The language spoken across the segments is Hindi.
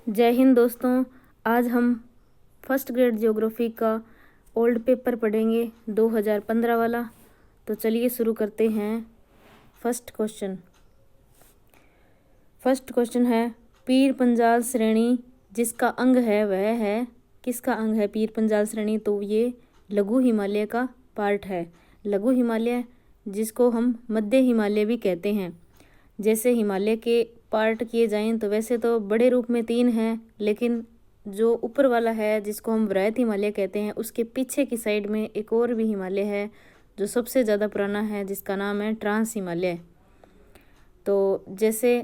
जय हिंद दोस्तों। आज हम फर्स्ट ग्रेड ज्योग्राफी का ओल्ड पेपर पढ़ेंगे 2015 वाला। तो चलिए शुरू करते हैं। फर्स्ट क्वेश्चन है पीर पंजाल श्रेणी जिसका अंग है वह है, किसका अंग है पीर पंजाल श्रेणी? तो ये लघु हिमालय का पार्ट है। लघु हिमालय जिसको हम मध्य हिमालय भी कहते हैं। जैसे हिमालय के पार्ट किए जाएं तो वैसे तो बड़े रूप में 3 हैं, लेकिन जो ऊपर वाला है जिसको हम वृहत हिमालय कहते हैं, उसके पीछे की साइड में एक और भी हिमालय है जो सबसे ज़्यादा पुराना है, जिसका नाम है ट्रांस हिमालय। तो जैसे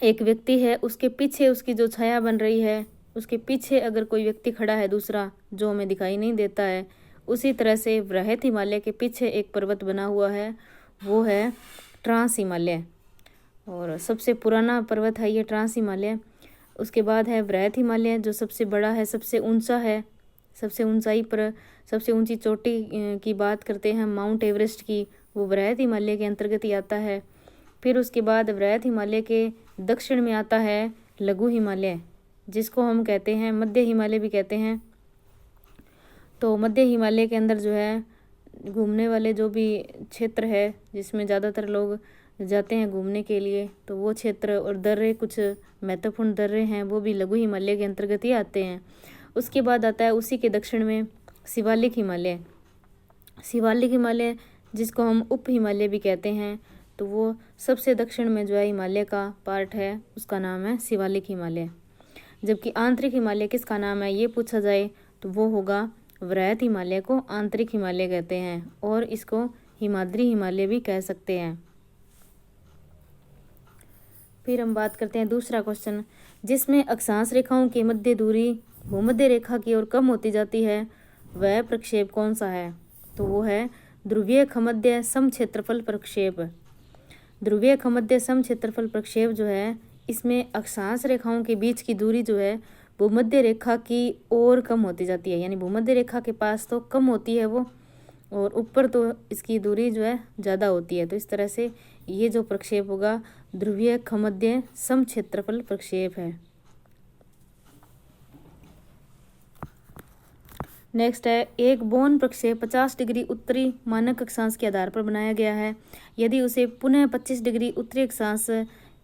एक व्यक्ति है, उसके पीछे उसकी जो छाया बन रही है, उसके पीछे अगर कोई व्यक्ति खड़ा है दूसरा जो हमें दिखाई नहीं देता है, उसी तरह से वृहत हिमालय के पीछे एक पर्वत बना हुआ है, वो है ट्रांस हिमालय। और सबसे पुराना पर्वत है ये ट्रांस हिमालय। उसके बाद है वृहत हिमालय जो सबसे बड़ा है, सबसे ऊंचा है। सबसे ऊंचाई पर सबसे ऊंची चोटी की बात करते हैं माउंट एवरेस्ट की, वो वृहत हिमालय के अंतर्गत ही आता है। फिर उसके बाद वृहत हिमालय के दक्षिण में आता है लघु हिमालय, जिसको हम कहते हैं मध्य हिमालय भी कहते हैं। तो मध्य हिमालय के अंदर जो है घूमने वाले जो भी क्षेत्र है जिसमें ज़्यादातर लोग जाते हैं घूमने के लिए, तो वो क्षेत्र और दर्रे, कुछ महत्वपूर्ण दर्रे हैं, वो भी लघु हिमालय के अंतर्गत ही आते हैं। उसके बाद आता है उसी के दक्षिण में शिवालिक हिमालय। शिवालिक हिमालय जिसको हम उप हिमालय भी कहते हैं, तो वो सबसे दक्षिण में जो है हिमालय का पार्ट है, उसका नाम है शिवालिक हिमालय। जबकि आंतरिक हिमालय किसका नाम है ये पूछा जाए तो वो होगा वृहत हिमालय को आंतरिक हिमालय कहते हैं, और इसको हिमाद्री हिमालय भी कह सकते हैं। फिर हम बात करते हैं दूसरा क्वेश्चन, जिसमें अक्षांश रेखाओं की मध्य दूरी भूमध्य रेखा की ओर कम होती जाती है, वह प्रक्षेप कौन सा है? तो वो है ध्रुवीय खमध्य समक्षेत्रफल प्रक्षेप। ध्रुवीय खमध्य समक्षेत्रफल प्रक्षेप जो है, इसमें अक्षांश रेखाओं के बीच की दूरी जो है भूमध्य रेखा की ओर कम होती जाती है, यानी भूमध्य रेखा के पास तो कम होती है वो, और ऊपर तो इसकी दूरी जो है ज़्यादा होती है। तो इस तरह से ये जो प्रक्षेप होगा ध्रुवीय खमध्य समक्षेत्रफल प्रक्षेप है। नेक्स्ट है एक बोन प्रक्षेप 50 डिग्री उत्तरी मानक अक्षांश के आधार पर बनाया गया है। यदि उसे पुनः 25 डिग्री उत्तरी अक्षांश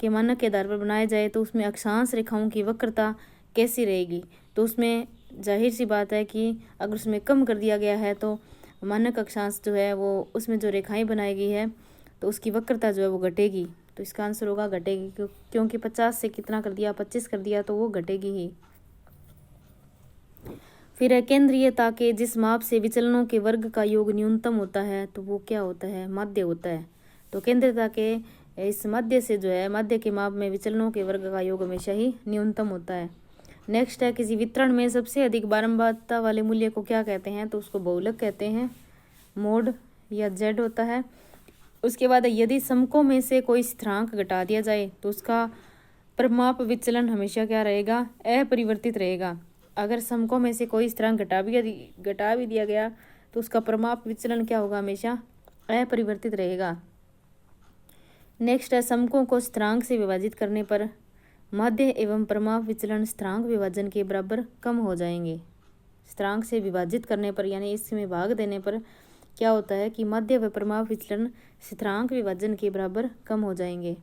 के मानक के आधार पर बनाया जाए तो उसमें अक्षांश रेखाओं की वक्रता कैसी रहेगी? तो उसमें जाहिर सी बात है कि अगर उसमें कम कर दिया गया है तो मानक अक्षांश जो है वो, उसमें जो रेखाएं बनाई गई है तो उसकी वक्रता जो है वो घटेगी। तो इसका आंसर होगा घटेगी, क्योंकि 50 से कितना कर दिया, 25 कर दिया, तो वो घटेगी ही। फिर है केंद्रीयता के जिस माप से विचलनों के वर्ग का योग न्यूनतम होता है, तो वो क्या होता है? माध्य होता है। तो केंद्रीयता के इस माध्य से जो है, माध्य के माप में विचलनों के वर्ग का योग हमेशा ही न्यूनतम होता है। नेक्स्ट है किसी वितरण में सबसे अधिक बारंबारता वाले मूल्य को क्या कहते हैं? तो उसको बहुलक कहते हैं, मोड या जेड होता है। उसके बाद यदि समकों में से कोई स्थिरांक घटा दिया जाए तो उसका परिमाप विचलन हमेशा क्या रहेगा? अपरिवर्तित रहेगा। अगर समकों में से कोई स्थिरांक घटा भी दिया गया तो उसका परिमाप विचलन क्या होगा? हमेशा अपरिवर्तित रहेगा। नेक्स्ट है समकों को स्थिरांक से विभाजित करने पर माध्य एवं परिमाप विचलन स्थिरांक विभाजन के बराबर कम हो जाएंगे। स्थिरांक से विभाजित करने पर यानी इसमें भाग देने पर क्या होता है कि माध्य व परिमाप विचलन स्थिरांक विभाजन के बराबर कम हो जाएंगे।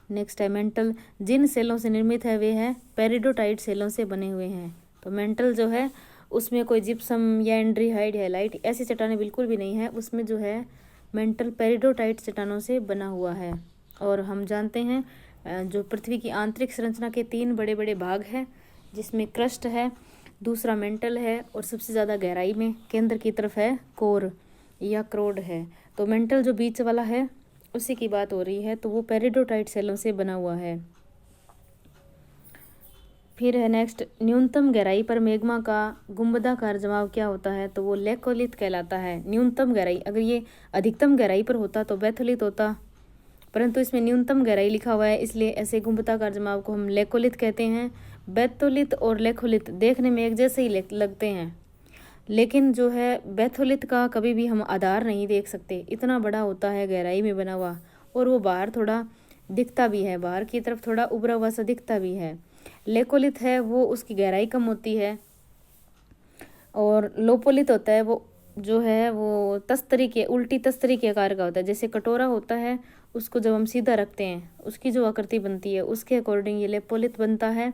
नेक्स्ट है मेंटल जिन सेलों से निर्मित है वे है पेरिडोटाइट सेलों से बने हुए हैं। तो मेंटल जो है उसमें कोई जिप्सम या एंड्रीहाइड हैलाइट ऐसी चट्टानें बिल्कुल भी नहीं है, उसमें जो है मेंटल पेरिडोटाइट चट्टानों से बना हुआ है। और हम जानते हैं जो पृथ्वी की आंतरिक संरचना के 3 बड़े बड़े भाग हैं, जिसमें क्रस्ट है, दूसरा मेंटल है, और सबसे ज़्यादा गहराई में केंद्र की तरफ है कोर या क्रोड है। तो मेंटल जो बीच वाला है उसी की बात हो रही है, तो वो पेरिडोटाइट सेलों से बना हुआ है। फिर है नेक्स्ट न्यूनतम गहराई पर मैग्मा का गुंबदाकार जमाव क्या होता है? तो वो लेकोलिथ कहलाता है। न्यूनतम गहराई, अगर ये अधिकतम गहराई पर होता तो बैथोलिथ होता, परंतु इसमें न्यूनतम गहराई लिखा हुआ है, इसलिए ऐसे गुंबदाकार जमाव को हम लेकोलिथ कहते हैं। बैथोलिथ और लेकोलिथ देखने में एक जैसे ही लगते हैं, लेकिन जो है बैथोलिथ का कभी भी हम आधार नहीं देख सकते, इतना बड़ा होता है गहराई में बना हुआ, और वो बाहर थोड़ा दिखता भी है, बाहर की तरफ थोड़ा उभरा हुआ सा दिखता भी है। लेकोलित है वो उसकी गहराई कम होती है। और लोपोलित होता है वो जो है वो तस्तरी के उल्टी तस्तरी के आकार का होता है। जैसे कटोरा होता है उसको जब हम सीधा रखते हैं उसकी जो आकृति बनती है उसके अकॉर्डिंग ये लेपोलित बनता है।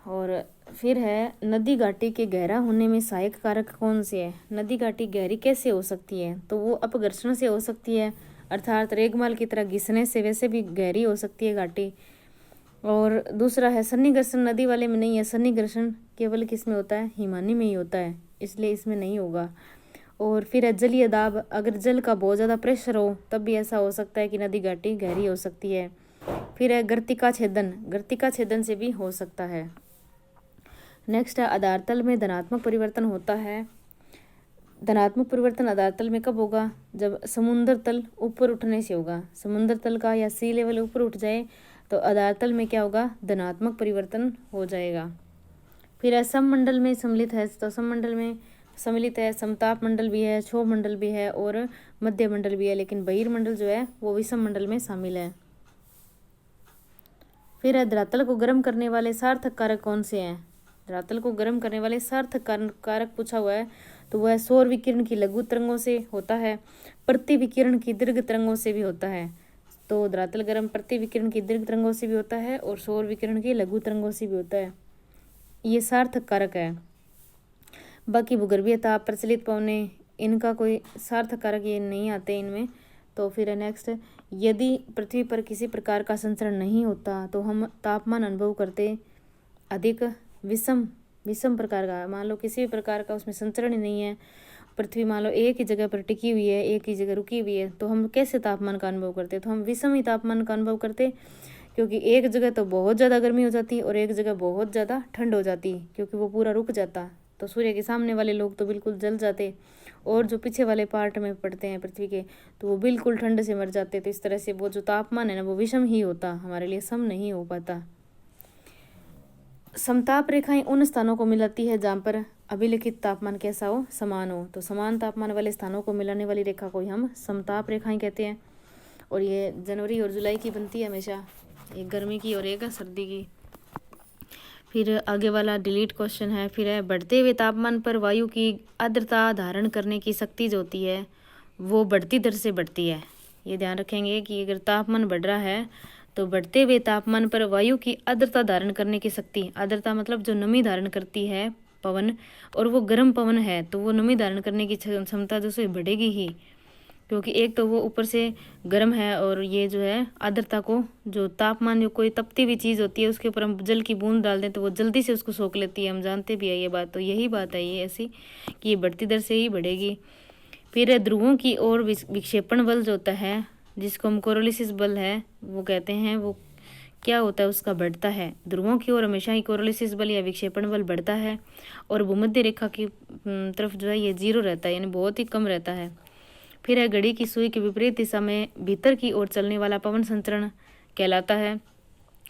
और फिर है नदी घाटी के गहरा होने में सहायक कारक कौन से है। नदी घाटी गहरी कैसे हो सकती है, तो वो अपघर्षण से हो सकती है, अर्थात रेगमाल की तरह घिसने से वैसे भी गहरी हो सकती है घाटी। और दूसरा है सन्निकर्षण, नदी वाले में नहीं है, सन्निकर्षण केवल किस में होता है, हिमानी में ही होता है, इसलिए इसमें नहीं होगा। और फिर है जलीय दाब, अगर जल का बहुत ज़्यादा प्रेशर हो तब भी ऐसा हो सकता है कि नदी घाटी गहरी हो सकती है। फिर है गर्तिका छेदन, गर्तिका छेदन से भी हो सकता है। नेक्स्ट है आधार तल में धनात्मक परिवर्तन होता है। धनात्मक परिवर्तन आधार तल में कब होगा, जब समुद्र तल ऊपर उठने से होगा। समुद्र तल का या सी लेवल ऊपर उठ जाए तो आधार तल में क्या होगा, धनात्मक परिवर्तन हो जाएगा। फिर है सममंडल में सम्मिलित है, तो सममंडल में सम्मिलित है, समताप मंडल भी है, क्षोभ मंडल भी है और मध्य मंडल भी है, लेकिन बहिर्मंडल जो है वो विषम मंडल में शामिल है। फिर है धरातल को गर्म करने वाले सार्थक कारक कौन से हैं। धरातल को गर्म करने वाले सार्थक कारक पूछा हुआ है तो वह सौर विकिरण की लघु तरंगों से होता है, प्रति विकिरण की दीर्घ तरंगों से भी होता है। तो धरातल गर्म प्रति विकिरण की दीर्घ तरंगों से भी होता है और सौर विकिरण की लघु तरंगों से भी होता है, ये सार्थक कारक है। बाकी भूगर्भीय ताप, प्रचलित पवने, इनका कोई सार्थक कारक ये नहीं आते इनमें। तो फिर नेक्स्ट, यदि पृथ्वी पर किसी प्रकार का संचरण नहीं होता तो हम तापमान अनुभव करते अधिक विषम प्रकार का। मान लो किसी भी प्रकार का उसमें संचरण ही नहीं है, पृथ्वी मान लो एक ही जगह पर टिकी हुई है, एक ही जगह रुकी हुई है, तो हम कैसे तापमान का अनुभव करते, तो हम विषम ही तापमान का अनुभव करते, क्योंकि एक जगह तो बहुत ज़्यादा गर्मी हो जाती और एक जगह बहुत ज़्यादा ठंड हो जाती, क्योंकि वो पूरा रुक जाता। तो सूर्य के सामने वाले लोग तो बिल्कुल जल जाते और जो पीछे वाले पार्ट में पड़ते हैं पृथ्वी के तो वो बिल्कुल ठंड से मर जाते। तो इस तरह से वो जो तापमान है ना वो विषम ही होता, हमारे लिए सम नहीं हो पाता। समताप रेखाएं उन स्थानों को मिलाती है जहाँ पर अभिलिखित तापमान कैसा हो, समान हो। तो समान तापमान वाले स्थानों को मिलाने वाली रेखा को हम समताप रेखाएं कहते हैं। और ये जनवरी और जुलाई की बनती है हमेशा, एक गर्मी की और एक सर्दी की। फिर आगे वाला डिलीट क्वेश्चन है। फिर है बढ़ते हुए तापमान पर वायु की आर्द्रता धारण करने की शक्ति जो होती है वो बढ़ती दर से बढ़ती है। ये ध्यान रखेंगे कि अगर तापमान बढ़ रहा है तो बढ़ते हुए तापमान पर वायु की आर्द्रता धारण करने की शक्ति, आर्द्रता मतलब जो नमी धारण करती है पवन, और वो गर्म पवन है तो वो नमी धारण करने की क्षमता जो है बढ़ेगी ही, क्योंकि एक तो वो ऊपर से गर्म है और ये जो है आर्द्रता को, जो तापमान जो कोई तपती हुई चीज़ होती है उसके ऊपर हम जल की बूंद डाल दें तो वो जल्दी से उसको सोख लेती है, हम जानते भी है ये बात। तो यही बात है ये ऐसी कि ये बढ़ती दर से ही बढ़ेगी। फिर ध्रुवों की ओर विक्षेपण बल जो होता है जिसको हम कोरोलिसिस बल है वो कहते हैं, वो क्या होता है उसका बढ़ता है। ध्रुवों की ओर हमेशा ही कोरोलिसिस बल या विक्षेपण बल बढ़ता है और भूमध्य रेखा की तरफ जो है ये 0 रहता है, यानी बहुत ही कम रहता है। फिर है घड़ी की सुई के विपरीत दिशा में भीतर की ओर चलने वाला पवन संचरण कहलाता है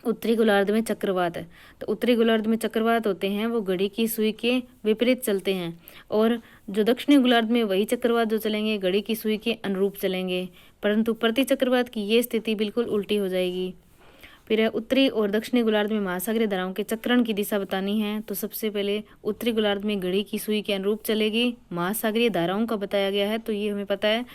उत्तरी गोलार्ध में चक्रवात। तो उत्तरी गोलार्ध में चक्रवात होते हैं वो घड़ी की सुई के विपरीत चलते हैं, और जो दक्षिणी गोलार्ध में वही चक्रवात जो चलेंगे घड़ी की सुई के अनुरूप चलेंगे, परंतु प्रति चक्रवात की ये स्थिति बिल्कुल उल्टी हो जाएगी। फिर है उत्तरी और दक्षिणी गोलार्ध में महासागरीय धाराओं के चक्रण की दिशा बतानी है। तो सबसे पहले उत्तरी गोलार्ध में घड़ी की सुई के अनुरूप चलेगी, महासागरीय धाराओं का बताया गया है तो ये हमें पता है।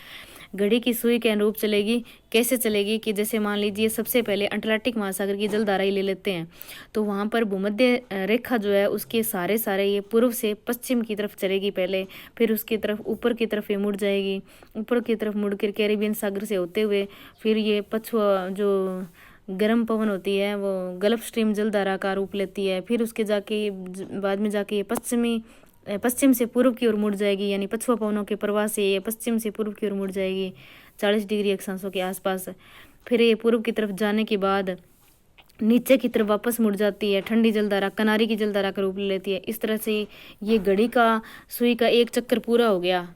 घड़ी की सुई के अनुरूप चलेगी, कैसे चलेगी कि जैसे मान लीजिए सबसे पहले अटलांटिक महासागर की जलधारा ही ले लेते हैं, तो वहाँ पर भूमध्य रेखा जो है उसके सारे ये पूर्व से पश्चिम की तरफ चलेगी पहले, फिर उसकी तरफ ऊपर की तरफ ये मुड़ जाएगी, ऊपर की तरफ मुड़ कर कैरिबियन सागर से होते हुए फिर ये पछुआ जो गर्म पवन होती है वो गल्फ स्ट्रीम जलधारा का रूप लेती है, फिर उसके जाके बाद में जाके ये पश्चिम से पूर्व की ओर मुड़ जाएगी, यानी पछुआ पवनों के प्रवाह से ये पश्चिम से पूर्व की ओर मुड़ जाएगी 40 डिग्री अक्षांशों के आसपास। फिर ये पूर्व की तरफ जाने के बाद नीचे की तरफ वापस मुड़ जाती है, ठंडी जलधारा कनारी की जलधारा का रूप ले लेती है। इस तरह से ये घड़ी का सुई का एक चक्कर पूरा हो गया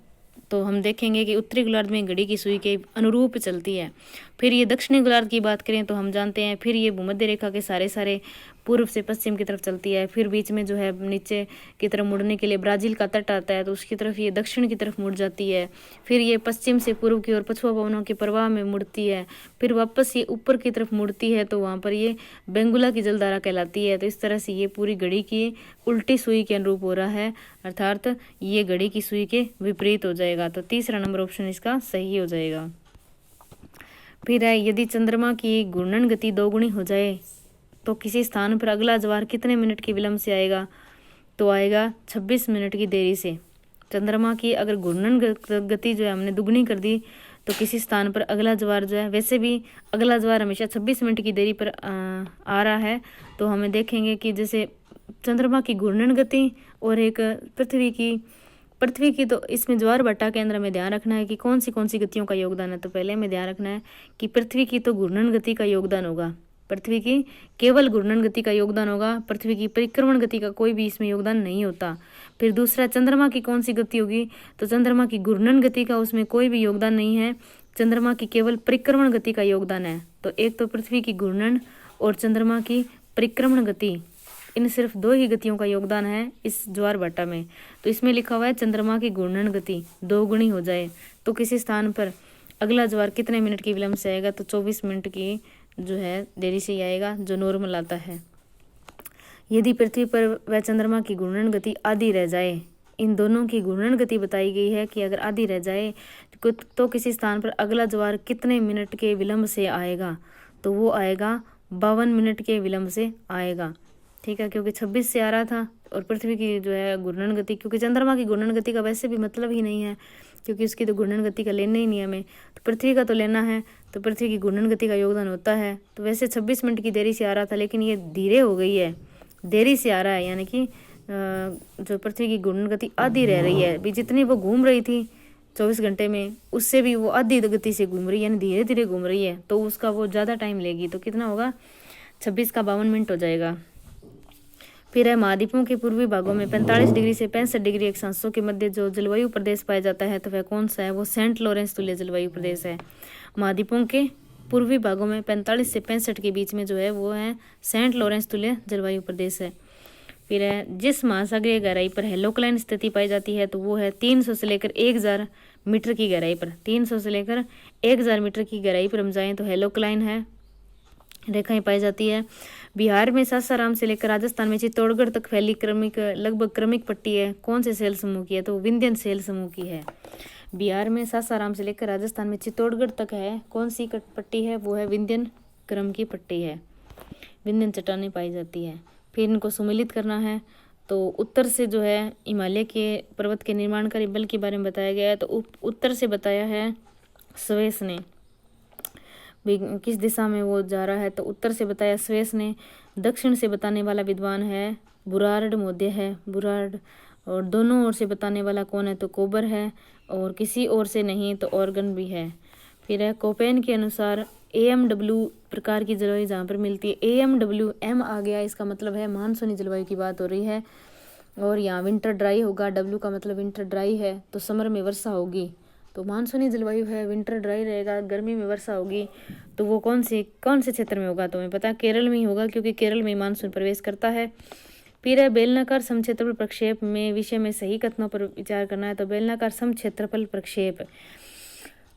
तो हम देखेंगे कि उत्तरी गोलार्ध में घड़ी की सुई के अनुरूप चलती है। फिर ये दक्षिणी गोलार्ध की बात करें तो हम जानते हैं फिर ये भूमध्य रेखा के सारे पूर्व से पश्चिम की तरफ चलती है। फिर बीच में जो है नीचे की तरफ मुड़ने के लिए ब्राज़ील का तट आता है, तो उसकी तरफ ये दक्षिण की तरफ मुड़ जाती है। फिर ये पश्चिम से पूर्व की ओर पछुआ पवनों के प्रवाह में मुड़ती है। फिर वापस ये ऊपर की तरफ मुड़ती है, तो वहाँ पर ये बेंगुला की जलधारा कहलाती है। तो इस तरह से ये पूरी घड़ी की उल्टी सुई के अनुरूप हो रहा है, अर्थात ये घड़ी की सुई के विपरीत हो जाएगा। तो तीसरा नंबर ऑप्शन इसका सही हो जाएगा। फिर है, यदि चंद्रमा की घूर्णन गति दोगुनी हो जाए तो किसी स्थान पर अगला ज्वार कितने मिनट की विलंब से आएगा? तो आएगा 26 मिनट की देरी से। चंद्रमा की अगर घूर्णन गति जो है हमने दुगनी कर दी तो किसी स्थान पर अगला ज्वार जो है, वैसे भी अगला ज्वार हमेशा 26 मिनट की देरी पर आ रहा है, तो हमें देखेंगे कि जैसे चंद्रमा की घूर्णन गति और एक पृथ्वी की तो इसमें ज्वार भाटा के अंदर हमें ध्यान रखना है कि कौन सी गतियों का योगदान है। तो पहले हमें ध्यान रखना है कि पृथ्वी की तो घूर्णन गति का योगदान होगा, पृथ्वी की केवल घूर्णन गति का योगदान होगा, पृथ्वी की परिक्रमण गति का कोई भी इसमें योगदान नहीं होता। फिर दूसरा, चंद्रमा की कौन सी गति होगी? तो चंद्रमा की घूर्णन गति का उसमें कोई भी योगदान नहीं है, चंद्रमा की केवल परिक्रमण गति का योगदान है। तो एक तो पृथ्वी की घूर्णन और चंद्रमा की परिक्रमण गति, इन सिर्फ 2 ही गतियों का योगदान है इस ज्वार भाटा में। तो इसमें लिखा हुआ है चंद्रमा की घूर्णन गति दोगुनी हो जाए तो किसी स्थान पर अगला ज्वार कितने मिनट की विलंब से आएगा? तो 24 मिनट की जो है देरी से आएगा, जो नॉर्मल आता है। यदि पृथ्वी पर व चंद्रमा की घूर्णन गति आधी रह जाए, इन दोनों की घूर्णन गति बताई गई है कि अगर आधी रह जाए तो किसी स्थान पर अगला ज्वार कितने मिनट के विलंब से आएगा? तो वो आएगा 52 मिनट के विलंब से आएगा। ठीक है, क्योंकि 26 से आ रहा था और पृथ्वी की जो है घूर्णन गति, क्योंकि चंद्रमा की घूर्णन गति का वैसे भी मतलब ही नहीं है, क्योंकि उसकी तो घूर्णन गति का लेना ही नहीं है हमें, तो पृथ्वी का तो लेना है, तो पृथ्वी की घूर्णन गति का योगदान होता है। तो वैसे 26 मिनट की देरी से आ रहा था, लेकिन ये धीरे हो गई है, देरी से आ रहा है, यानी कि जो पृथ्वी की घूर्णन गति आधी रह रही है। भी जितनी वो घूम रही थी 24 घंटे में, उससे भी वो आधी गति से घूम रही है, यानी धीरे धीरे घूम रही है, तो उसका वो ज़्यादा टाइम लेगी। तो कितना होगा? 26 का 52 मिनट हो जाएगा। फिर है, महाद्वीपों के पूर्वी भागों में 45 डिग्री से 65 डिग्री अक्षांशों के मध्य जो जलवायु प्रदेश पाया जाता है, तो वह कौन सा है? वो सेंट लॉरेंस तुल्य जलवायु प्रदेश है। महाद्वीपों के पूर्वी भागों में 45 से 65 के बीच में जो है वो है सेंट लॉरेंस तुल्य जलवायु प्रदेश है। फिर है, जिस महासागरीय गहराई पर हेलोक्लाइन स्थिति पाई जाती है, तो वो है 300 से लेकर 1000 मीटर की गहराई पर। 300 से लेकर 1000 मीटर की गहराई पर हम जाएँ तो हेलोक्लाइन है रेखाएं पाई जाती है। बिहार में सासाराम से लेकर राजस्थान में चित्तौड़गढ़ तक फैली लगभग क्रमिक पट्टी है, कौन से सेल समूह की है? तो विंध्यन सेल समूह की है। बिहार में सासाराम से लेकर राजस्थान में चित्तौड़गढ़ तक है, कौन सी पट्टी है? वो है विंध्यन क्रम की पट्टी है, विंध्यन चट्टानें पाई जाती है। फिर इनको सम्मिलित करना है, तो उत्तर से जो है हिमालय के पर्वत के निर्माणकारी बल के बारे में बताया गया है। तो उत्तर से बताया है स्वेस ने, किस दिशा में वो जा रहा है? तो उत्तर से बताया स्वेस ने। दक्षिण से बताने वाला विद्वान है बुरार्ड मोद्य है, बुरार्ड। और दोनों ओर से बताने वाला कौन है? तो कोबर है, और किसी ओर से नहीं तो ऑर्गन भी है। फिर है, कोपेन के अनुसार AMW प्रकार की जलवायु जहाँ पर मिलती है, AMW M आ गया, इसका मतलब है मानसूनी जलवायु की बात हो रही है। और यहाँ विंटर ड्राई होगा, W का मतलब विंटर ड्राई है, तो समर में वर्षा होगी, तो मानसूनी जलवायु है, विंटर ड्राई रहेगा, गर्मी में वर्षा होगी। तो वो कौन से क्षेत्र में होगा? तो हमें पता है केरल में ही होगा, क्योंकि केरल में मानसून प्रवेश करता है। फिर है, बेलनाकार समक्षेत्रफल प्रक्षेप में विषय में सही कथनों पर विचार करना है। तो बेलनाकार समक्षेत्रफल प्रक्षेप,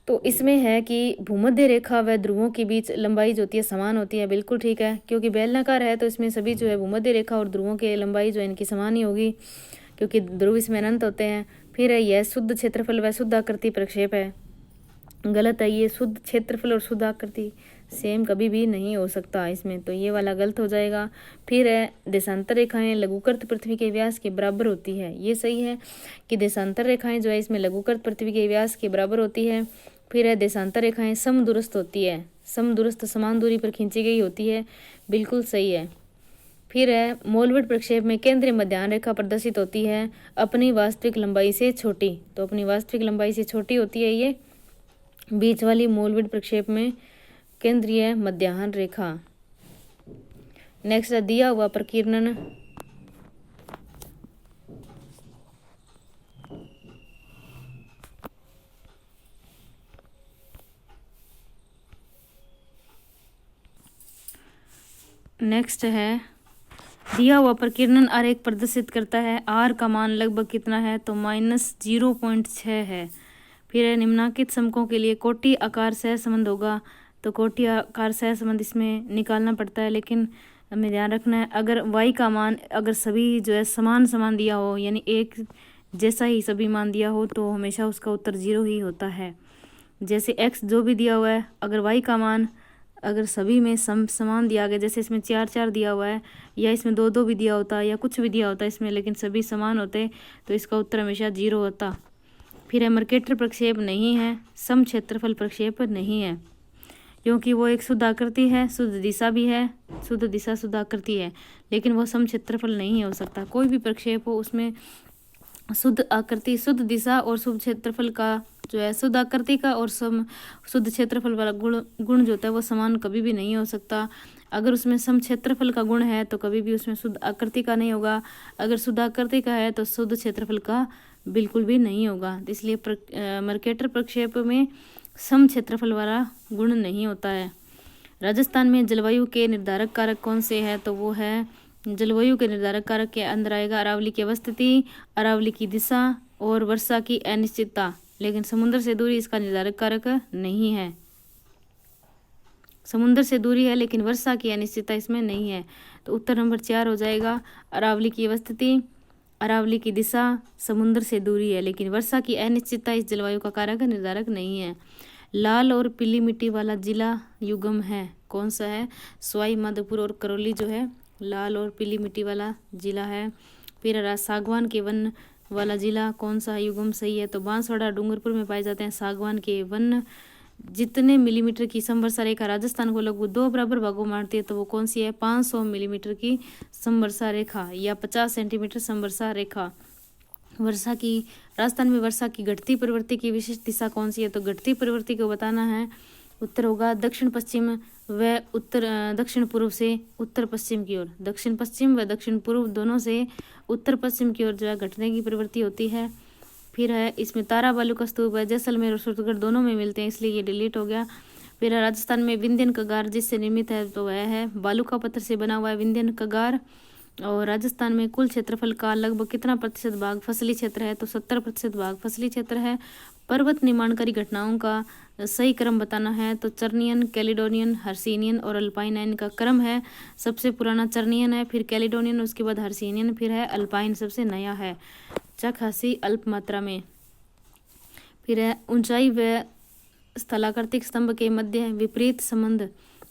तो इसमें है कि भूमध्य रेखा व ध्रुवों के बीच लंबाई जो होती है समान होती है। बिल्कुल ठीक है, क्योंकि बेलनाकार है तो इसमें सभी जो है भूमध्य रेखा और ध्रुवों की लंबाई जो है इनकी समान ही होगी, क्योंकि ध्रुव इसमें अनंत होते हैं। फिर है, यह शुद्ध क्षेत्रफल व शुद्ध आकृति प्रक्षेप है, गलत है। ये शुद्ध क्षेत्रफल और शुद्ध आकृति सेम कभी भी नहीं हो सकता इसमें, तो ये वाला गलत हो जाएगा। फिर है, देशांतर रेखाएं लघुकृत पृथ्वी के व्यास के बराबर होती है, ये सही है कि देशांतर रेखाएं जो है इसमें लघुकृत पृथ्वी के व्यास के बराबर होती है। फिर है, देशांतर रेखाएं समदूरस्थ होती है, समदूरस्थ समान दूरी पर खींची गई होती है, बिल्कुल सही है। फिर है, मोलविड प्रक्षेप में केंद्रीय मध्याह्न रेखा प्रदर्शित होती है अपनी वास्तविक लंबाई से छोटी, तो अपनी वास्तविक लंबाई से छोटी होती है ये बीच वाली मोलविड प्रक्षेप में केंद्रीय मध्याह्न रेखा। नेक्स्ट है, दिया हुआ प्रकीर्णन नेक्स्ट है दिया हुआ प्रकीर्णन आरेख प्रदर्शित करता है। आर का मान लगभग कितना है, तो -0.6 है। फिर है निम्नांकित समकों के लिए कोटि आकार सहसंबंध होगा, तो कोटि आकार सहसंबंध इसमें निकालना पड़ता है, लेकिन हमें ध्यान रखना है अगर y का मान अगर सभी जो है समान समान दिया हो, यानी एक जैसा ही सभी मान दिया हो, तो हमेशा उसका उत्तर 0 ही होता है। जैसे x जो भी दिया हुआ है, अगर y का मान अगर सभी में समान दिया गया, जैसे इसमें 4 दिया हुआ है, या इसमें 2 भी दिया होता, या कुछ भी दिया होता इसमें, लेकिन सभी समान होते, तो इसका उत्तर हमेशा 0 होता। फिर है मर्केटर प्रक्षेप नहीं है, सम क्षेत्रफल प्रक्षेप नहीं है, क्योंकि वो एक शुद्ध आकृति है, शुद्ध दिशा भी है, शुद्ध दिशा शुद्ध आकृति है, लेकिन वो सम क्षेत्रफल नहीं हो सकता। कोई भी प्रक्षेप हो उसमें शुद्ध आकृति, शुद्ध दिशा और शुद्ध क्षेत्रफल का जो है, शुद्ध आकृति का और शुद्ध क्षेत्रफल वाला गुण जो होता है वो समान कभी भी नहीं हो सकता। अगर उसमें सम क्षेत्रफल का गुण है तो कभी भी उसमें शुद्ध आकृति का नहीं होगा, अगर शुद्ध आकृति का है तो शुद्ध क्षेत्रफल का बिल्कुल भी नहीं होगा। इसलिए मर्केटर प्रक्षेप में सम क्षेत्रफल वाला गुण नहीं होता है। राजस्थान में जलवायु के निर्धारक कारक कौन से हैं, तो वो है जलवायु के निर्धारक कारक के अंदर आएगा अरावली की अवस्थिति, अरावली की दिशा और वर्षा की अनिश्चितता, लेकिन समुद्र से दूरी इसका निर्धारक कारक नहीं है। समुद्र से दूरी है लेकिन वर्षा की अनिश्चितता इसमें नहीं है, तो उत्तर नंबर 4 हो जाएगा। अरावली की अवस्थिति, अरावली की दिशा, समुद्र से दूरी है, लेकिन वर्षा की अनिश्चितता इस जलवायु का कारक निर्धारक नहीं है। लाल और पीली मिट्टी वाला जिला युगम है, कौन सा है, सवाई माधोपुर और करौली जो है लाल और पीली मिट्टी वाला जिला है। फिर सागवान के वन वाला जिला कौन सा युगम सही है, तो बांसवाड़ा डूंगरपुर में पाए जाते हैं सागवान के वन। जितने मिलीमीटर की समवर्षा रेखा राजस्थान को लगभग 2 बराबर भागों में बांटती है, तो वो कौन सी है, 500 मिलीमीटर की समवर्षा रेखा या 50 सेंटीमीटर समवर्षा रेखा। वर्षा की राजस्थान में वर्षा की घटती प्रवृत्ति की विशिष्ट दिशा कौन सी है, तो घटती प्रवृत्ति को बताना है। उत्तर होगा दक्षिण पश्चिम व उत्तर दक्षिण पूर्व से उत्तर पश्चिम की ओर, दक्षिण पश्चिम व दक्षिण पूर्व दोनों से उत्तर पश्चिम की ओर जो है घटने की प्रवृत्ति होती है। फिर है इसमें तारा बालू का स्तूप है, जैसलमेर और सूरतगढ़ दोनों में मिलते हैं, इसलिए ये डिलीट हो गया। फिर राजस्थान में विंध्यन कगार जिससे निर्मित है, तो वह है बालू का पत्थर से बना हुआ है विंध्यन कगार। और राजस्थान में कुल क्षेत्रफल का लगभग कितना प्रतिशत भाग फसली क्षेत्र है, तो 70% भाग फसली क्षेत्र है। पर्वत निर्माणकारी घटनाओं का सही क्रम बताना है, तो चर्नियन, कैलिडोनियन, हर्सिनियन और अल्पाइन का क्रम है। सबसे पुराना चर्नियन है, फिर कैलिडोनियन, उसके बाद हर्सिनियन, फिर है अल्पाइन सबसे नया है, खासी अल्प मात्रा में। फिर है ऊंचाई व स्थलाकृतिक स्तंभ के मध्य विपरीत संबंध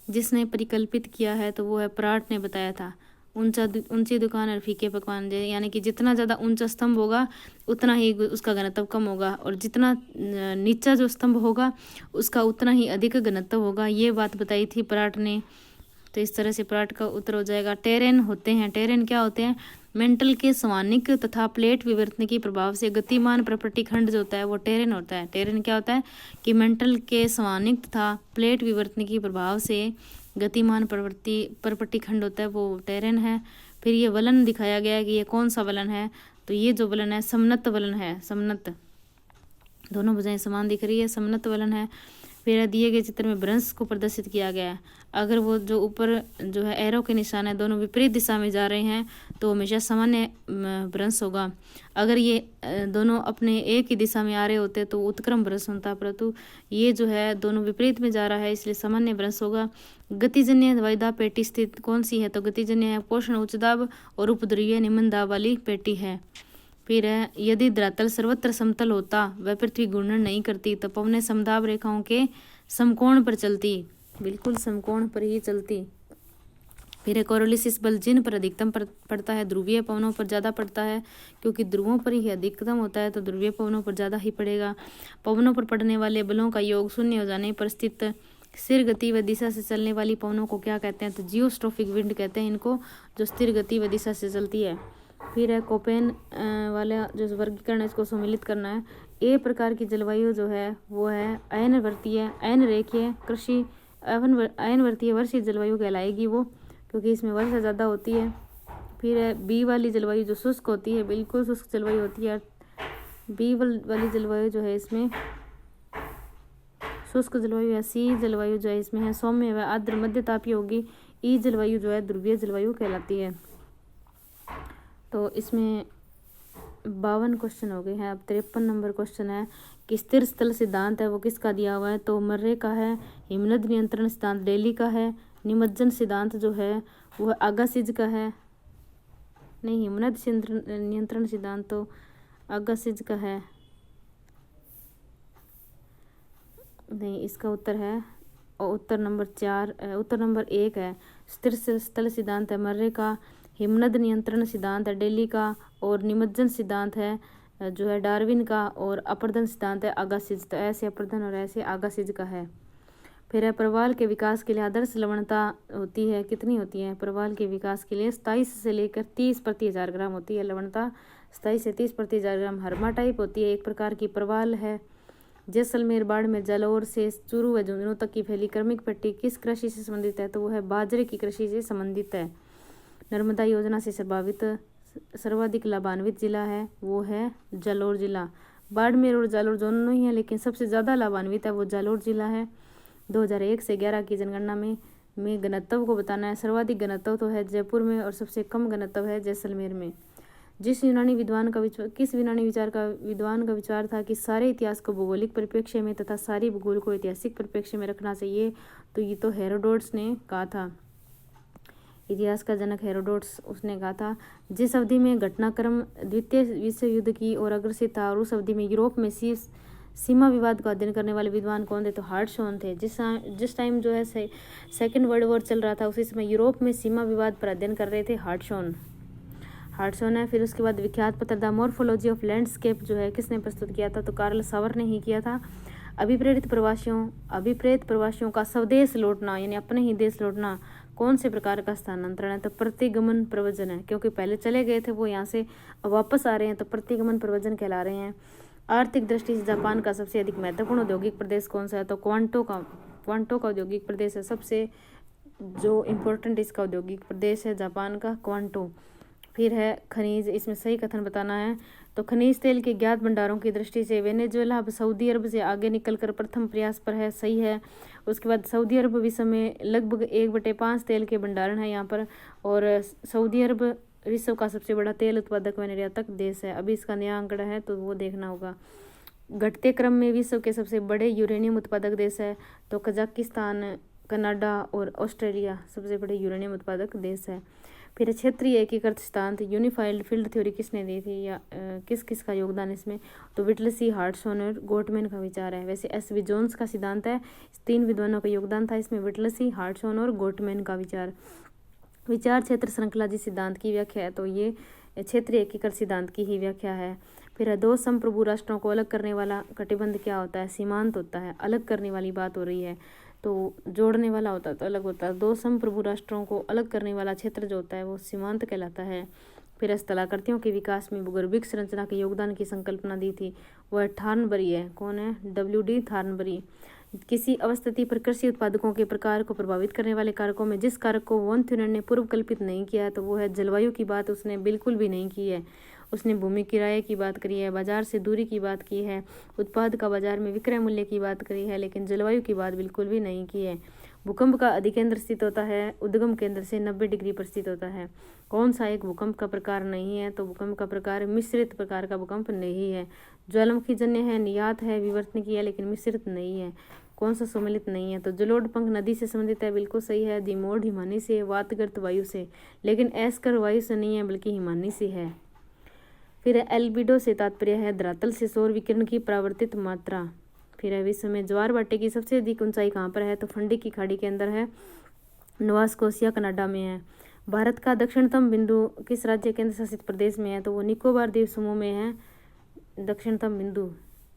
जिसने परिकल्पित किया है, तो वो है प्राट ने बताया था। ऊंची दुकान और फीके पकवान, यानी कि जितना ज़्यादा ऊंचा स्तंभ होगा उतना ही उसका घनत्व कम होगा, और जितना नीचा जो स्तंभ होगा उसका उतना ही अधिक घनत्व होगा, ये बात बताई थी प्राट ने। तो इस तरह से प्राट का उत्तर हो जाएगा। टेरेन होते हैं, टेरेन क्या होते हैं, मेंटल के स्वानिक तथा प्लेट विवर्तन के प्रभाव से गतिमान प्रॉपर्टी खंड जो होता है वो टेरेन होता है। टेरेन क्या होता है कि मेंटल के स्वानिक तथा प्लेट विवर्तन के प्रभाव से गतिमान प्रॉपर्टी खंड होता है वो टेरेन है। फिर ये वलन दिखाया गया है कि ये कौन सा वलन है, तो ये जो वलन है समनत वलन है, समनत, दोनों भुजाएं समान दिख रही है, समनत वलन है। फिर दिए गए चित्र में भ्रंश को प्रदर्शित किया गया है। अगर वो जो ऊपर जो है एरो के निशान है दोनों विपरीत दिशा में जा रहे हैं तो हमेशा सामान्य भ्रंश होगा। अगर ये दोनों अपने एक ही दिशा में आ रहे होते तो उत्क्रम भ्रंश होता, परंतु ये जो है दोनों विपरीत में जा रहा है इसलिए सामान्य भ्रंश होगा। गतिजन्य हवाईदाब पेटी स्थित कौन सी है, तो गतिजन्य है पोषण उच्च दाब और उपद्रवीय निम्न दाब वाली पेटी है। फिर है यदि धरातल सर्वत्र समतल होता वह पृथ्वी घूर्णन नहीं करती तो पवनें समदाब रेखाओं के समकोण पर चलती, बिल्कुल समकोण पर ही चलती। फिर कोरोलिसिस बल जिन पर अधिकतम पड़ता है ध्रुवीय पवनों पर ज़्यादा पड़ता है, क्योंकि ध्रुवों पर ही अधिकतम होता है तो ध्रुवीय पवनों पर ज़्यादा ही पड़ेगा। पवनों पर पड़ने वाले बलों का योग शून्य हो जाने पर स्थित स्थिर गति व दिशा से चलने वाली पवनों को क्या कहते हैं, तो जियोस्ट्रोफिक विंड कहते हैं इनको, जो स्थिर गति व दिशा से चलती है। फिर है कोपेन वाला जो वर्गीकरण है इसको सम्मिलित करना है। ए प्रकार की जलवायु जो है वो है अयनवर्तीय, अयन रेखीय कृषि अयनवर्तीय वर्षीय जलवायु कहलाएगी वो, क्योंकि इसमें वर्षा ज़्यादा होती है। फिर है बी वाली जलवायु जो शुष्क होती है, बिल्कुल शुष्क जलवायु होती है। बी वाली जलवायु जो है इसमें शुष्क जलवायु या सी जलवायु जो है इसमें है सौम्य व आर्द्र मध्य तापीय होगी। ई जलवायु जो है ध्रुवीय जलवायु कहलाती है। तो इसमें 52 क्वेश्चन हो गए हैं। अब 53 नंबर क्वेश्चन है कि स्थिर स्थल सिद्धांत है वो किसका दिया हुआ है, तो मर्रे का है। हिमनद नियंत्रण सिद्धांत डेली का है। निमज्जन सिद्धांत जो है वह अगासिज का है। नहीं, हिमनद नियंत्रण सिद्धांत तो अगासिज का है। नहीं, इसका उत्तर है, और उत्तर नंबर 1 है। स्थिर स्थल सिद्धांत है मर्रे का। हिमनद नियंत्रण सिद्धांत है डेली का। और निमज्जन सिद्धांत है जो है डार्विन का। और अपर्दन सिद्धांत है अगासिज। तो ऐसे अपर्दन और ऐसे अगासिज का है। फिर है प्रवाल के विकास के लिए आदर्श लवणता होती है, कितनी होती है प्रवाल के विकास के लिए? 27 से लेकर 30 प्रति 1000 ग्राम होती है लवणता। 27 से 30 प्रति 1000 ग्राम। हरमा टाइप होती है, एक प्रकार की प्रवाल है। जैसलमेर, बाड़मेर, जालौर से चूरू व झुंझुनू तक की फैली क्रमिक पट्टी किस कृषि से संबंधित है, तो वो है बाजरे की कृषि से संबंधित है। नर्मदा योजना से सर्वाधिक लाभान्वित जिला है वो है जालौर जिला। बाड़मेर और जालौर दोनों ही है, लेकिन सबसे ज़्यादा लाभान्वित है वो जालौर जिला है। 2001 से 11 की जनगणना में घनत्व को बताना है। सर्वाधिक घनत्व तो है जयपुर में और सबसे कम घनत्व है जैसलमेर में। किस यूनानी विद्वान का विचार था कि सारे इतिहास को भौगोलिक परिप्रेक्ष्य में तथा सारी भूगोल को ऐतिहासिक परिप्रेक्ष्य में रखना चाहिए, तो ये तो हेरोडोटस ने कहा था। इतिहास का जनक हेरोडोटस, उसने कहा था। जिस अवधि में घटनाक्रम द्वितीय विश्व युद्ध की ओर अग्रसर था और उस अवधि में यूरोप में सीमा विवाद का अध्ययन करने वाले विद्वान कौन थे, तो हार्टशॉन थे। जिस टाइम जो है सेकेंड वर्ल्ड वॉर चल रहा था उसी समय यूरोप में सीमा विवाद पर अध्ययन कर रहे थे हार्टशॉन है। फिर उसके बाद विख्यात पत्र द मॉर्फोलॉजी ऑफ लैंडस्केप जो है किसने प्रस्तुत किया था, तो कार्ल सावर ने ही किया था। अभिप्रेत प्रवासियों का स्वदेश लौटना यानी अपने ही देश लौटना कौन से प्रकार का स्थानांतरण है, तो प्रतिगमन प्रव्रजन है, क्योंकि पहले चले गए थे वो यहाँ से वापस आ रहे हैं, तो प्रतिगमन प्रव्रजन कहला रहे हैं। आर्थिक दृष्टि से जापान का सबसे अधिक महत्वपूर्ण औद्योगिक प्रदेश कौन सा है, तो क्वांटो का औद्योगिक प्रदेश है। सबसे जो इम्पोर्टेंट इसका औद्योगिक प्रदेश है जापान का क्वांटो। फिर है खनिज, इसमें सही कथन बताना है। तो खनिज तेल के ज्ञात भंडारों की दृष्टि से वेनेजुएला अब सऊदी अरब से आगे निकलकर प्रथम प्रयास पर है, सही है। उसके बाद सऊदी अरब विश्व में लगभग 1/5 तेल के भंडारण है यहाँ पर। और सऊदी अरब विश्व का सबसे बड़ा तेल उत्पादक व निर्यातक देश है। अभी इसका नया आंकड़ा है तो वो देखना होगा। घटते क्रम में विश्व के सबसे बड़े यूरेनियम उत्पादक देश है, तो कजाकिस्तान, कनाडा और ऑस्ट्रेलिया सबसे बड़े यूरेनियम उत्पादक देश है। फिर क्षेत्रीय एकीकृत सिद्धांत यूनिफाइड फील्ड थ्योरी किसने दी थी, या किस का योगदान इसमें, तो विटलसी, हार्टशॉन और गोटमैन का विचार है। वैसे एस.वी. जोन्स का सिद्धांत है, 3 विद्वानों का योगदान था इसमें, विटलसी, हार्टशॉन और गोटमैन का विचार क्षेत्र श्रृंखला जिस सिद्धांत की व्याख्या है, तो ये क्षेत्रीय एकीकृत सिद्धांत की ही व्याख्या है। फिर 2 संप्रभु राष्ट्रों को अलग करने वाला कटिबंध क्या होता है, सीमांत होता है। अलग करने वाली बात हो रही है, तो जोड़ने वाला होता है तो अलग होता है। 2 संप्रभु राष्ट्रों को अलग करने वाला क्षेत्र जो होता है वो सीमांत कहलाता है। फिर स्थलाकृतियों के विकास में भूगर्भिक संरचना के योगदान की संकल्पना दी थी, वह थार्नबरी है। कौन है, W.D. थार्नबरी। किसी अवस्थिति पर कृषि उत्पादकों के प्रकार को प्रभावित करने वाले कारकों में जिस कारक को वॉन थ्यूरेन ने पूर्व कल्पित नहीं किया है, तो वो है जलवायु की बात उसने बिल्कुल भी नहीं की है। उसने भूमि किराए की बात करी है, बाजार से दूरी की बात की है, उत्पाद का बाजार में विक्रय मूल्य की बात करी है, लेकिन जलवायु की बात बिल्कुल भी नहीं की है। भूकंप का अधिकेंद्र स्थित होता है उद्गम केंद्र से 90 डिग्री पर स्थित होता है। कौन सा एक भूकंप का प्रकार नहीं है, तो भूकंप का प्रकार मिश्रित प्रकार का भूकंप नहीं है। ज्वालामुखी जन्य है, नियात है, विवर्तन की है, लेकिन मिश्रित नहीं है। कौन सा सम्मिलित नहीं है, तो जलोढ़ पंख नदी से संबंधित है, बिल्कुल सही है। दिमोड़ हिमानी से, वातगर्त वायु से, लेकिन एस्कर वायु से नहीं है बल्कि हिमानी से है। फिर एल्बिडो से तात्पर्य है धरातल से सौर विकिरण की परावर्तित मात्रा। फिर है विश्व में ज्वार भाटे की सबसे अधिक ऊंचाई कहाँ पर है, तो फंडी की खाड़ी के अंदर है, नोवा स्कोशिया कनाडा में है। भारत का दक्षिणतम बिंदु किस राज्य केंद्र शासित प्रदेश में है, तो वो निकोबार द्वीप समूह में है। दक्षिणतम बिंदु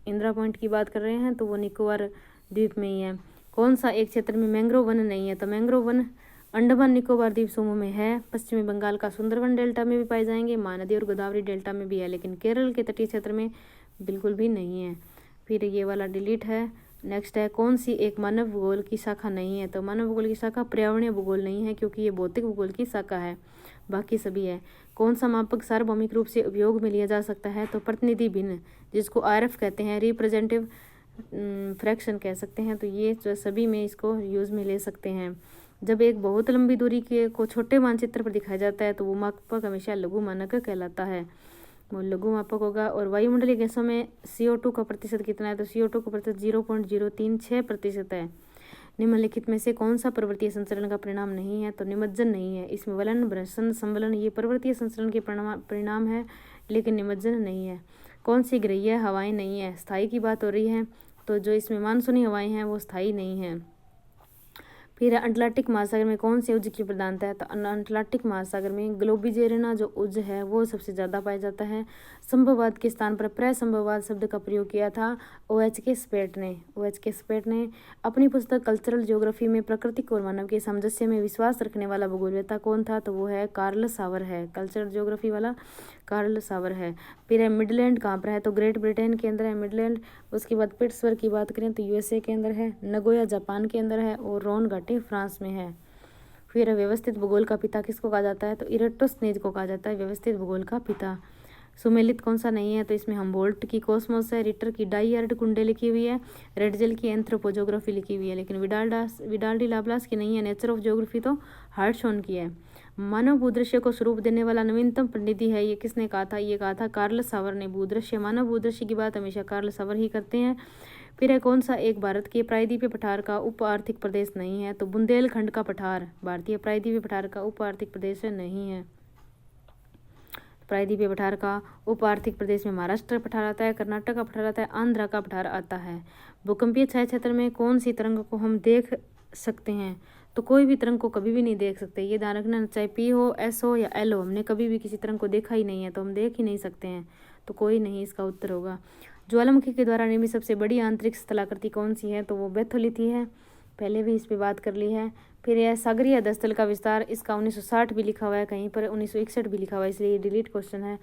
इंदिरा पॉइंट की बात कर रहे हैं तो वो निकोबार द्वीप में ही है। कौन सा एक क्षेत्र में मैंग्रोव वन नहीं है, तो मैंग्रोव वन अंडमान निकोबार द्वीप समूह में है। पश्चिमी बंगाल का सुंदरवन डेल्टा में भी पाए जाएंगे, महानदी और गोदावरी डेल्टा में भी है, लेकिन केरल के तटीय क्षेत्र में बिल्कुल भी नहीं है। फिर ये वाला डिलीट है। नेक्स्ट है कौन सी एक मानव भूगोल की शाखा नहीं है, तो मानव भूगोल की शाखा पर्यावरणीय भूगोल नहीं है क्योंकि ये भौतिक भूगोल की शाखा है, बाकी सभी है। कौन सा मापक सार्वभौमिक रूप से उपयोग में लिया जा सकता है, तो प्रतिनिधि भिन्न जिसको RF कहते हैं, रिप्रेजेंटेटिव फ्रैक्शन कह सकते हैं, तो ये जो सभी में इसको यूज़ में ले सकते हैं। जब एक बहुत लंबी दूरी के को छोटे मानचित्र पर दिखाया जाता है तो वो मापक हमेशा लघु मानक कहलाता है, वो लघु मापक होगा। और वायुमंडलीय गैसों में CO2 का प्रतिशत कितना है, तो CO2 का प्रतिशत 0.036% है। निम्नलिखित में से कौन सा पर्वतीय संचरण का परिणाम नहीं है, तो निमज्जन नहीं है। इसमें वलन, भ्रंशन, संवलन ये पर्वतीय संचरण के परिणाम है, लेकिन निमज्जन नहीं है। कौन सी ग्रहीय हवाएं नहीं है, स्थायी की बात हो रही है, तो जो इसमें मानसूनी हवाएं हैं वो स्थायी नहीं है। फिर अटलांटिक महासागर में कौन से उज्ज की प्रधानता है, तो अटलांटिक महासागर में ग्लोबिजेरिना जो उज्ज है वो सबसे ज़्यादा पाया जाता है। संभववाद के स्थान पर प्रसंभववाद शब्द का प्रयोग किया था OH के स्पेट ने अपनी पुस्तक कल्चरल ज्योग्राफी में प्रकृति और मानव के सामंजस्य में विश्वास रखने वाला भूगोलवेत्ता कौन था, तो वो है कार्ल सावर है, कल्चरल ज्योग्राफी वाला कार्ल सावर है। फिर है मिडलैंड कहाँ पर है, तो ग्रेट ब्रिटेन के अंदर है मिडलैंड। उसके बाद पिट्सबर्ग की बात करें तो USA के अंदर है, नगोया जापान के अंदर है और रोन घाटी फ्रांस में है। फिर व्यवस्थित भूगोल का पिता किसको कहा जाता है, तो इरेटोस्थनीज को कहा जाता है व्यवस्थित भूगोल का पिता। सुमेलित कौन सा नहीं है, तो इसमें हमबोल्ट की कॉस्मोस है, रिटर की डाइयार्ड कुंडे लिखी हुई है, रेडजेल की एंथ्रोपोजोग्राफी लिखी हुई है, लेकिन विडाल्डी लाप्लास की नहीं है। नेचर ऑफ ज्योग्राफी तो हार्टशॉन की है। मानव भूदृश्य को स्वरूप देने वाला नवीनतम पंडित है, ये किसने कहा था, ये कहा था कार्ल सावर ने। भूदृश्य मानव भूदृश्य की बात हमेशा कार्ल सावर ही करते हैं। फिर है कौन सा एक भारत के प्रायद्वीपीय पठार का उप आर्थिक प्रदेश नहीं है, तो बुंदेलखंड का पठार भारतीय प्रायद्वीपीय पठार का उप आर्थिक प्रदेश नहीं है। प्रायद्वीपीय पठार का उप आर्थिक प्रदेश में महाराष्ट्र पठार आता है, कर्नाटक का पठार आता है, आंध्र का पठार आता है। भूकंपीय छाया क्षेत्र में कौन सी तरंग को हम देख सकते हैं, तो कोई भी तरंग को कभी भी नहीं देख सकते, ये ध्यान रखना, चाहे P हो, S हो या L हो, हमने कभी भी किसी तरंग को देखा ही नहीं है तो हम देख ही नहीं सकते हैं, तो कोई नहीं इसका उत्तर होगा। ज्वालामुखी के द्वारा निर्मित सबसे बड़ी आंतरिक स्थलाकृति कौन सी है, तो वो बेथोलिथी है, पहले भी इस पर बात कर ली है। फिर यह सागरीय अधस्थल का विस्तार, इसका 1960 भी लिखा हुआ है, कहीं पर 1961 भी लिखा हुआ है, इसलिए ये डिलीट क्वेश्चन है।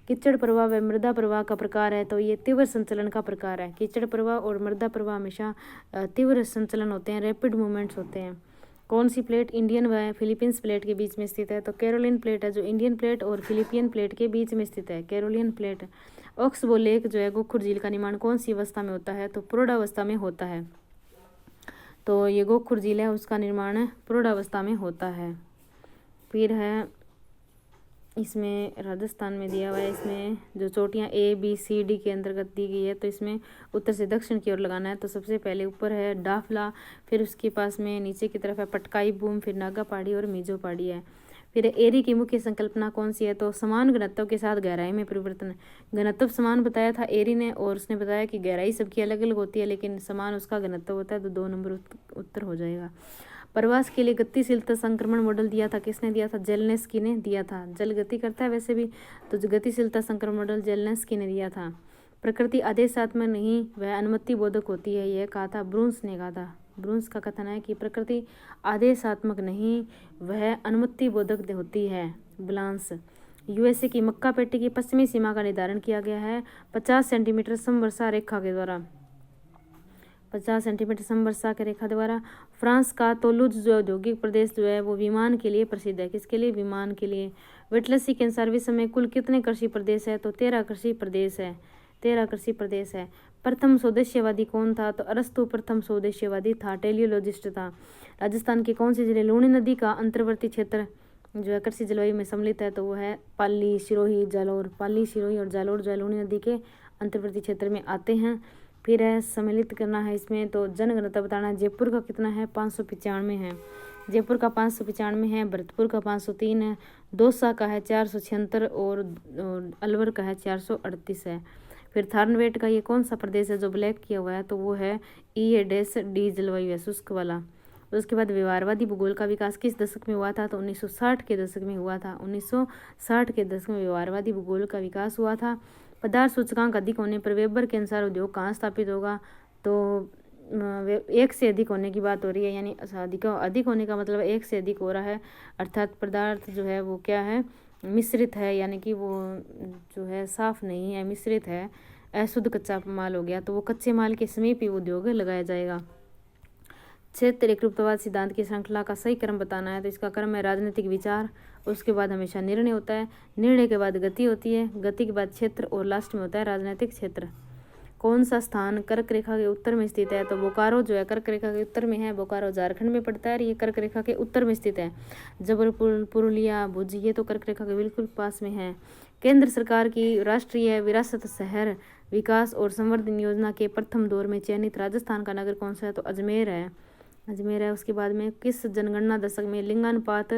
कीचड़ प्रवाह व मृदा प्रवाह का प्रकार है, तो ये तीव्र संचलन का प्रकार है। कीचड़ प्रवाह और मृदा प्रवाह हमेशा तीव्र संचलन होते हैं, रैपिड मूवमेंट्स होते हैं। कौन सी प्लेट इंडियन व फिलीपींस प्लेट के बीच में स्थित है, तो कैरोलिन प्लेट है, जो इंडियन प्लेट और फिलीपियन प्लेट के बीच में स्थित है, कैरोलियन प्लेट। ऑक्सबो लेक जो है गोखुर झील का निर्माण कौन सी अवस्था में होता है, तो प्रौढ़ावस्था में होता है, तो ये गोखुर झील है उसका निर्माण प्रौढ़ावस्था में होता है। फिर है इसमें राजस्थान में दिया हुआ है, इसमें जो चोटियाँ ABCD के अंतर्गत दी गई है, तो इसमें उत्तर से दक्षिण की ओर लगाना है। तो सबसे पहले ऊपर है डाफला, फिर उसके पास में नीचे की तरफ है पटकाई बूम, फिर नागा पहाड़ी और मीजो पहाड़ी है। फिर एरी की मुख्य संकल्पना कौन सी है, तो समान घनत्व के साथ गहराई में परिवर्तन। घनत्व समान बताया था एरी ने, और उसने बताया कि गहराई सबकी अलग अलग होती है लेकिन समान उसका घनत्व होता है, तो 2 नंबर उत्तर हो जाएगा। प्रवास के लिए गतिशीलता संक्रमण मॉडल दिया था, किसने दिया था, जेलनेस्की ने दिया था। जल गति करता है वैसे भी, तो गतिशीलता संक्रमण मॉडल जेलनेस्की ने दिया था। प्रकृति आदेशात्मक नहीं वह अनुमति बोधक होती है, यह कहा था ब्रूंस ने कहा था। ब्रूंस का कथन है कि प्रकृति आदेशात्मक नहीं वह अनुमति बोधक होती है। ब्लांस। USA की मक्का पेटी की पश्चिमी सीमा का निर्धारण किया गया है 50 सेंटीमीटर समवर्षा रेखा के द्वारा, 50 सेंटीमीटर समवर्षा के रेखा द्वारा। फ्रांस का तोलूज जो औद्योगिक प्रदेश जो है वो विमान के लिए प्रसिद्ध है, किसके लिए, विमान के लिए। वेटलसी के अनुसार विश्व में कुल कितने कृषि प्रदेश है, तो 13 कृषि प्रदेश है, 13 कृषि प्रदेश है। प्रथम स्वदेशीवादी कौन था, तो अरस्तु प्रथम स्वदेशीवादी था, टेलियोलॉजिस्ट था। राजस्थान के कौन से जिले लूणी नदी का अंतर्वर्ती क्षेत्र जो है कृषि जलवायु में सम्मिलित है, तो वो है पाली, सिरोही, जालोर। पाली, सिरोही और जालोर जो है लूणी नदी के अंतर्वर्ती क्षेत्र में आते हैं। फिर है सम्मिलित करना है इसमें, तो जनघनत्व बताना है। जयपुर का कितना है, 595 है, जयपुर का 595 है। भरतपुर का 503 है, दौसा का है 476 और अलवर का है 438 है। फिर थारनवेट का ये कौन सा प्रदेश है जो ब्लैक किया हुआ है, तो वो है EA-D जलवायु है, शुष्क वाला। उसके बाद व्यवहारवादी भूगोल का विकास किस दशक में हुआ था, तो 1960 के दशक में हुआ था, 1960 के दशक में व्यवहारवादी भूगोल का विकास हुआ था। पदार्थ सूचकांक अधिक होने पर वेबर के अनुसार उद्योग कहाँ स्थापित होगा, तो 1 से अधिक होने की बात हो रही है, यानी अधिक होने का मतलब 1 से अधिक हो रहा है, अर्थात पदार्थ जो है वो क्या है, मिश्रित है, यानी कि वो जो है साफ नहीं है, मिश्रित है, अशुद्ध कच्चा माल हो गया, तो वो कच्चे माल के समीप ही उद्योग लगाया जाएगा। क्षेत्र एकरूपतावाद सिद्धांत की श्रृंखला का सही क्रम बताना है, तो इसका क्रम है राजनीतिक विचार, उसके बाद हमेशा निर्णय होता है, निर्णय के बाद गति होती है, गति के बाद क्षेत्र और लास्ट में होता है राजनीतिक क्षेत्र। कौन सा स्थान कर्क रेखा के उत्तर में स्थित है? तो बोकारो जो है कर्क रेखा के उत्तर में है। बोकारो झारखंड में पड़ता है और ये कर्क रेखा के उत्तर में स्थित है। जबलपुर, पुरुलिया, भुज ये तो कर्क रेखा के बिल्कुल पास में है। केंद्र सरकार की राष्ट्रीय विरासत शहर विकास और संवर्धन योजना के प्रथम दौर में चयनित राजस्थान का नगर कौन सा है? तो अजमेर है। अजमेर है। उसके बाद में किस जनगणना दशक में लिंगानुपात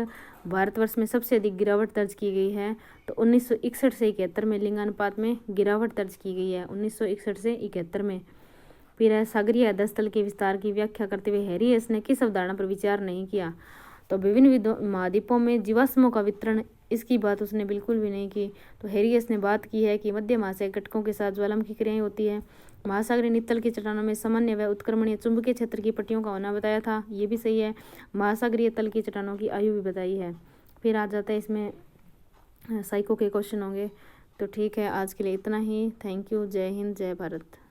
भारतवर्ष में सबसे अधिक गिरावट दर्ज की गई है? तो 1961 से 71 में लिंगानुपात में गिरावट दर्ज की गई है। 1961 से 71 में। फिर है सागरीय अधस्तल के विस्तार की व्याख्या करते हुए हैरियस ने किस अवधारणा पर विचार नहीं किया? तो विभिन्न महाद्वीपों में जीवाश्मों का वितरण, इसकी बात उसने बिल्कुल भी नहीं की। तो हैरियस ने बात की है कि मध्य महासागरीय घटकों के साथ ज्वालामुखी क्रियाएं होती है। महासागरीय नितल की चट्टानों में सामान्य व उत्क्रमणीय चुंबकीय क्षेत्र की पट्टियों का होना बताया था, ये भी सही है। महासागरीय तल की चट्टानों की आयु भी बताई है। फिर आ जाता है इसमें साइको के क्वेश्चन होंगे। तो ठीक है, आज के लिए इतना ही। Thank you. जय हिंद, जय भारत।